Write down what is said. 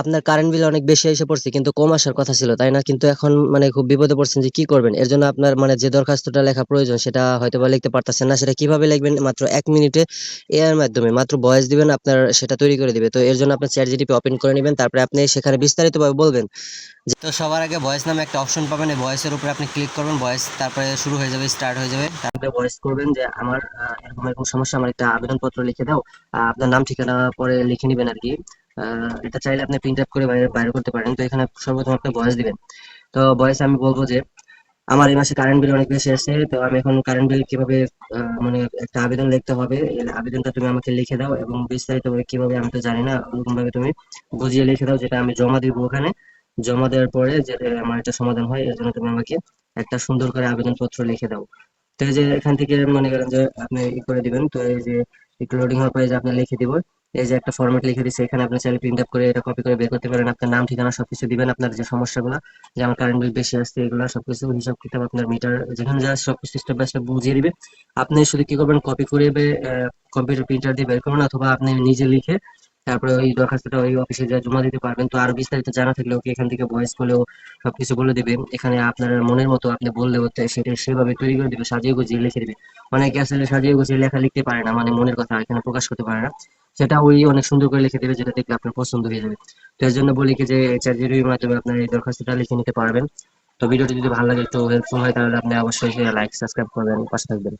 আপনার current bill অনেক বেশি এসে পড়ছে কিন্তু কম আসার কথা ছিল, তাই না? কিন্তু এখন মানে খুব বিপদে পড়ছেন যে কি করবেন। এর জন্য আপনার মানে যে দরখাস্তটা লেখা প্রয়োজন সেটা হয়তো বা লিখতে পারতেছেন না। সেটা কিভাবে লিখবেন? মাত্র 1 মিনিটে এআই এর মাধ্যমে মাত্র ভয়েস দিবেন, আপনার সেটা তৈরি করে দিবে। তো এর জন্য আপনার চ্যাট জিটিপি ওপেন করে নেবেন, তারপরে আপনি সেখানে বিস্তারিতভাবে বলবেন। তো সবার আগে ভয়েস নামে একটা অপশন পাবেন, এই ভয়েসের উপরে আপনি ক্লিক করবেন, ভয়েস তারপরে শুরু হয়ে যাবে, স্টার্ট হয়ে যাবে। তারপরে ভয়েস করবেন যে আমার এরকম এরকম সমস্যা, আমার একটা আবেদনপত্র লিখে দাও। আপনার নাম ঠিকানা পরে লিখে নিবেন আর কি। এটা চাইলে আপনি প্রিন্ট আউট করে বাইরে বাইরে করতে পারেন। তো এখানে সর্বপ্রথম আপনি ভয়েস দিবেন। তো ভয়েসে আমি বলবো যে আমার এই মাসে কারেন্ট বিল অনেক বেশি আসছে, তো আমি এখন কারেন্ট বিল কিভাবে মানে একটা আবেদন লিখতে হবে, এই আবেদনটা তুমি আমাকে লিখে দাও এবং বিস্তারিত ভাবে কিভাবে আমি তো জানি না, ওরকম ভাবে তুমি বুঝিয়ে লিখে দাও, যেটা আমি জমা দিব ওখানে। জমা দেওয়ার পরে যে আমার এটা সমাধান হয়, এর জন্য তুমি আমাকে একটা সুন্দর করে আবেদনপত্র লিখে দাও। তো এই যে এখান থেকে মনে করেন যে আপনি ই করে দিবেন, তো এই যে একটু লোডিং হওয়ার পরে যে আপনি লিখে দিব, এই যে একটা ফরম্যাট লিখে দিচ্ছে, এখানে আপনি চাইলে প্রিন্ট আপ করে এটা কপি করে বের করতে পারেন। আপনার নাম ঠিকানা সবকিছু দিবেন, আপনার যে সমস্যাগুলো, যে আমার কারেন্ট বিল বেশি আসছে, এগুলো সবকিছু হিসাব কিতাব, আপনার মিটার যেখানে যা আছে সবকিছু স্টেপ বাই স্টেপ বুঝিয়ে দিবে। আপনি শুধু কি করবেন, কপি করে কম্পিউটার প্রিন্টার দিয়ে বের করুন, অথবা আপনি নিজে লিখে তারপরে ওই দরখাস্তটা ওই অফিসে যা জমা দিতে পারবেন। তো আরো বিস্তারিত জানা থাকলেও কি এখান থেকে ভয়েস কলেও সবকিছু বলে দিবে। এখানে আপনার মনের মতো আপনি বললেও তো সেটা সেভাবে তৈরি করে দিবে, সাজিয়ে গুছিয়ে লিখে দিবে। অনেকে আসলে সাজিয়ে গুছিয়ে লেখা লিখতে পারে না, মানে মনের কথা এখানে প্রকাশ করতে পারে না, সেটা ওই অনেক সুন্দর করে লিখে দেবে, যেটা দেখলে আপনার পছন্দ হয়ে যাবে। তো এর জন্য বলি কি যে চ্যাট জিপিটির মাধ্যমে আপনার এই দরখাস্তটা লিখে নিতে পারবেন। তো ভিডিওটি যদি ভালো লাগে, একটু হেল্পফুল হয়, তাহলে আপনি অবশ্যই লাইক সাবস্ক্রাইব করবেন, পাশে থাকবেন।